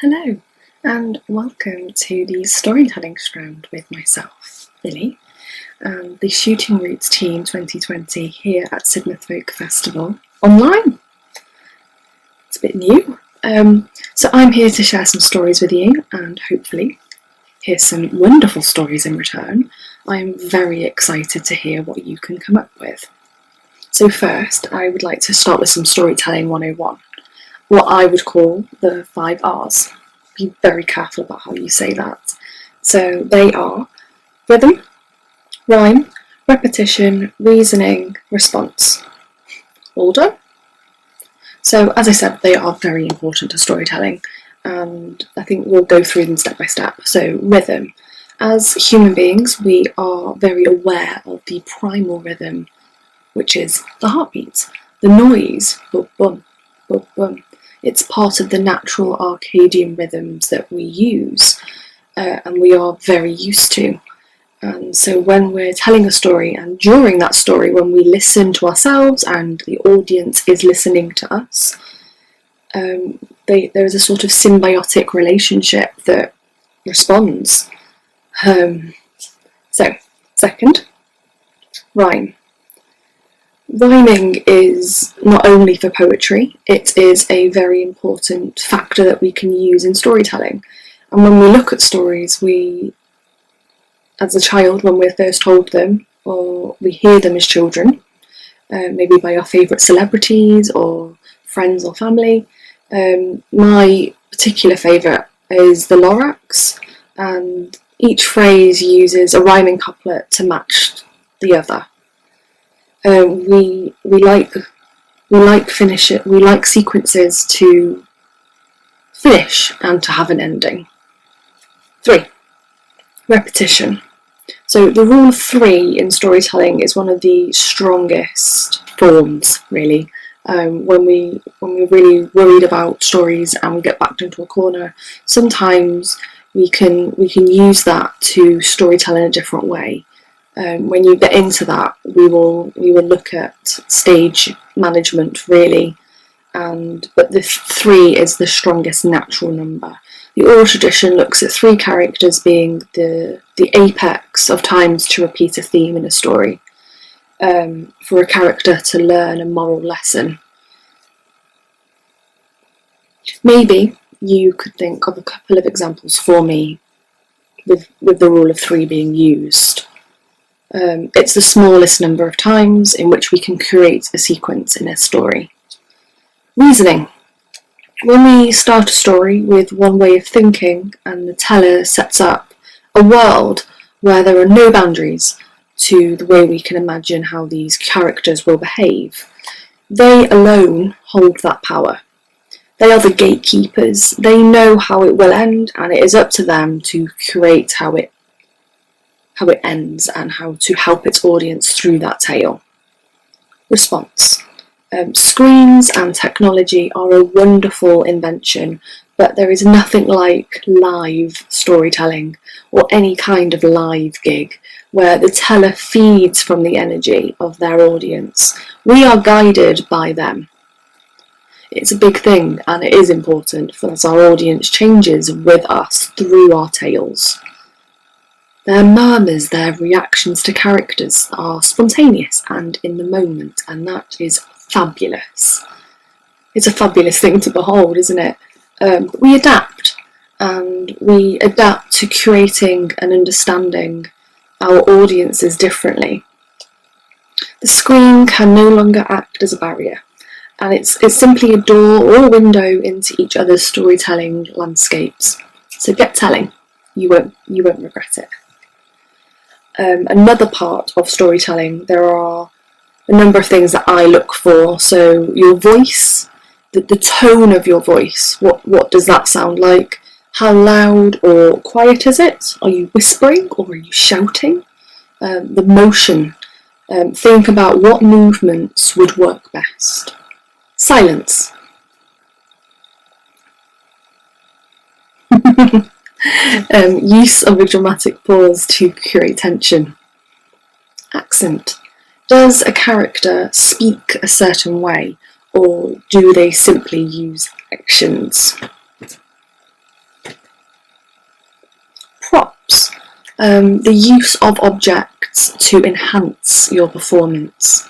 Hello, and welcome to the Storytelling Strand with myself, Lily, and the Shooting Roots Team 2020 here at Ceilidh Folk Festival online. It's a bit new, so I'm here to share some stories with you and hopefully hear some wonderful stories in return. I'm very excited to hear what you can come up with. So first, I would like to start with some Storytelling 101. What I would call the 5 R's. Be very careful about how you say that. So they are rhythm, rhyme, repetition, reasoning, response. All done? So as I said, they are very important to storytelling, and I think we'll go through them step by step. So rhythm. As human beings, we are very aware of the primal rhythm, which is the heartbeat, the noise, boom, boom, boom, boom. It's part of the natural Arcadian rhythms that we use and we are very used to. And so when we're telling a story, and during that story, when we listen to ourselves and the audience is listening to us, there is a sort of symbiotic relationship that responds. So, second, rhyme. Rhyming is not only for poetry, it is a very important factor that we can use in storytelling. And when we look at stories, we, as a child, when we're first told them, or we hear them as children, maybe by our favourite celebrities or friends or family, my particular favourite is the Lorax, and each phrase uses a rhyming couplet to match the other. We like sequences to finish and to have an ending. 3. Repetition. So the rule of 3 in storytelling is one of the strongest forms, really. When we're really worried about stories and we get backed into a corner, sometimes we can use that to storytell in a different way. When you get into that, we will look at stage management really, but the 3 is the strongest natural number. The oral tradition looks at 3 characters being the apex of times to repeat a theme in a story, for a character to learn a moral lesson. Maybe you could think of a couple of examples for me with the rule of 3 being used. It's the smallest number of times in which we can create a sequence in a story. Reasoning. When we start a story with one way of thinking and the teller sets up a world where there are no boundaries to the way we can imagine how these characters will behave, they alone hold that power. They are the gatekeepers. They know how it will end, and it is up to them to curate how it ends and how to help its audience through that tale. Response. Screens and technology are a wonderful invention, but there is nothing like live storytelling or any kind of live gig where the teller feeds from the energy of their audience. We are guided by them. It's a big thing, and it is important as our audience changes with us through our tales. Their murmurs, their reactions to characters are spontaneous and in the moment, and that is fabulous. It's a fabulous thing to behold, isn't it? We adapt, and we adapt to creating and understanding our audiences differently. The screen can no longer act as a barrier, and it's simply a door or a window into each other's storytelling landscapes. So get telling, you won't regret it. Another part of storytelling, there are a number of things that I look for. So your voice, the tone of your voice, what does that sound like? How loud or quiet is it? Are you whispering or are you shouting? The motion, think about what movements would work best. Silence. Use of a dramatic pause to create tension. Accent. Does a character speak a certain way, or do they simply use actions? The use of objects to enhance your performance.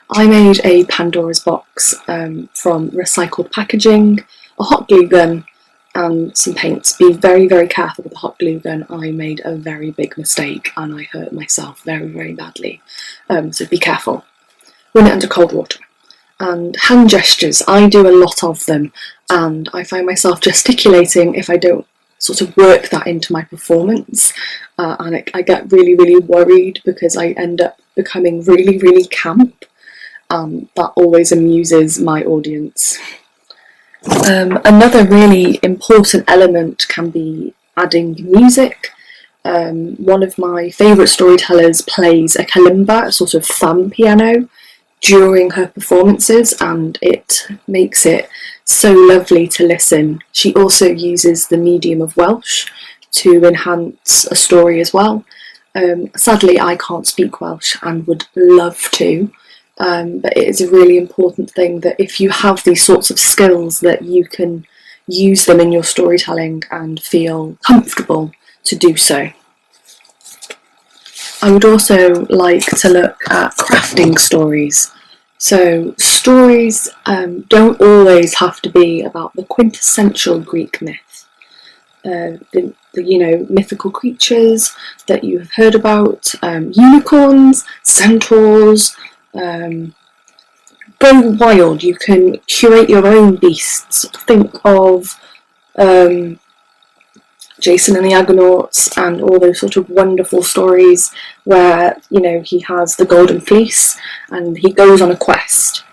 I made a Pandora's box from recycled packaging, a hot glue gun, and some paints. Be very, very careful with the hot glue gun. I made a very big mistake and I hurt myself very, very badly. So be careful. Run it under cold water. And hand gestures, I do a lot of them, and I find myself gesticulating if I don't sort of work that into my performance, and I get really, really worried because I end up becoming really, really camp. That always amuses my audience. Another really important element can be adding music. One of my favourite storytellers plays a kalimba, a sort of thumb piano, during her performances, and it makes it so lovely to listen. She also uses the medium of Welsh to enhance a story as well. Sadly, I can't speak Welsh and would love to, but it is a really important thing that if you have these sorts of skills that you can use them in your storytelling and feel comfortable to do so. I would also like to look at crafting stories. So stories don't always have to be about the quintessential Greek myth. The mythical creatures that you have heard about, unicorns, centaurs. Go wild. You can curate your own beasts. Think of Jason and the Argonauts and all those sort of wonderful stories where, he has the golden fleece and he goes on a quest.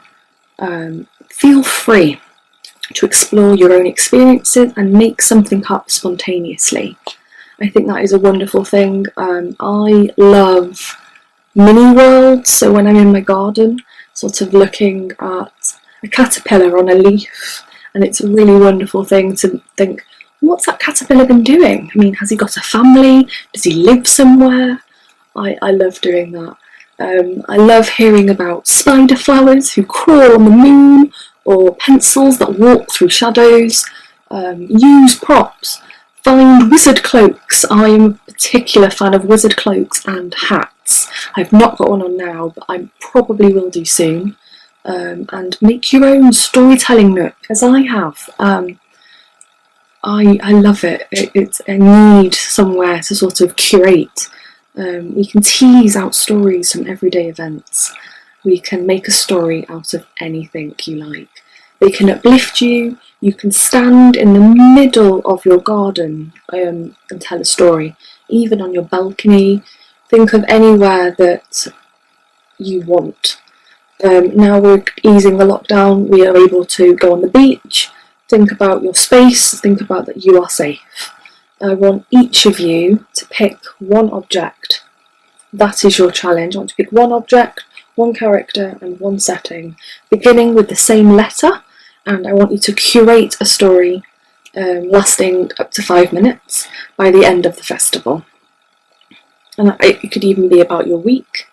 Feel free to explore your own experiences and make something up spontaneously. I think that is a wonderful thing. I love mini worlds, so when I'm in my garden, sort of looking at a caterpillar on a leaf, and it's a really wonderful thing to think, what's that caterpillar been doing? I mean, has he got a family? Does he live somewhere? I love doing that. I love hearing about spider flowers who crawl on the moon, or pencils that walk through shadows. Use props. Find wizard cloaks. I'm a particular fan of wizard cloaks and hats. I've not got one on now, but I probably will do soon. And make your own storytelling nook, as I have. I love it. It's a need somewhere to sort of curate. We can tease out stories from everyday events. We can make a story out of anything you like. They can uplift you. You can stand in the middle of your garden and tell a story, even on your balcony. Think of anywhere that you want. Now we're easing the lockdown, we are able to go on the beach. Think about your space, think about that you are safe. I want each of you to pick one object. That is your challenge. I want to pick one object, one character and one setting, beginning with the same letter, and I want you to curate a story lasting up to 5 minutes by the end of the festival. And it could even be about your week.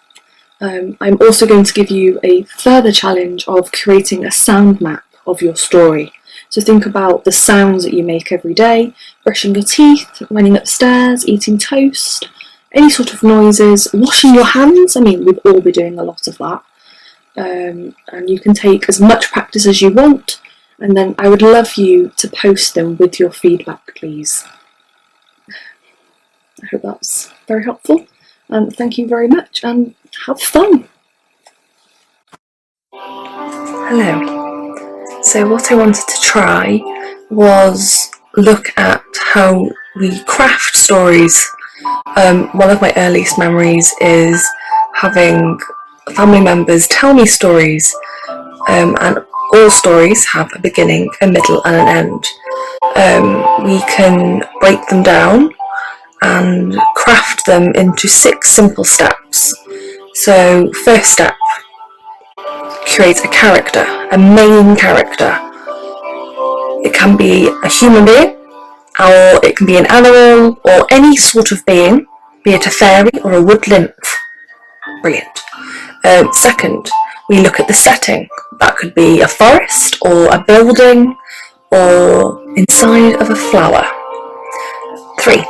I'm also going to give you a further challenge of creating a sound map of your story. So think about the sounds that you make every day, brushing your teeth, running upstairs, eating toast, any sort of noises, washing your hands. I mean, we'd all be doing a lot of that. And you can take as much practice as you want, and then I would love you to post them with your feedback, please. I hope that's very helpful, and thank you very much, and have fun! Hello. So what I wanted to try was look at how we craft stories. One of my earliest memories is having family members tell me stories, and all stories have a beginning, a middle and an end. We can break them down and craft them into 6 simple steps. So first step, create a character, a main character. It can be a human being, or it can be an animal, or any sort of being, be it a fairy or a wood nymph. Brilliant. Second, we look at the setting. That could be a forest, or a building, or inside of a flower. 3,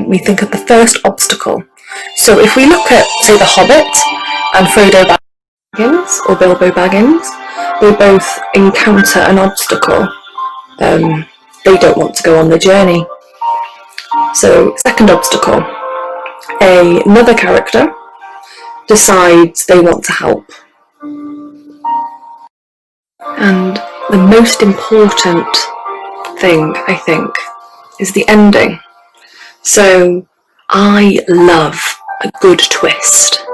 we think of the first obstacle. So if we look at, say, The Hobbit and Frodo Baggins, or Bilbo Baggins, they both encounter an obstacle. They don't want to go on the journey. So, second obstacle, another character decides they want to help. And the most important thing, I think, is the ending. So, I love a good twist.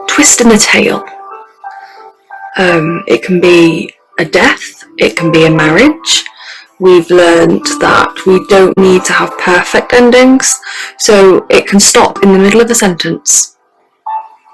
Twist in the tale. It can be a death, it can be a marriage. We've learned that we don't need to have perfect endings, so it can stop in the middle of a sentence.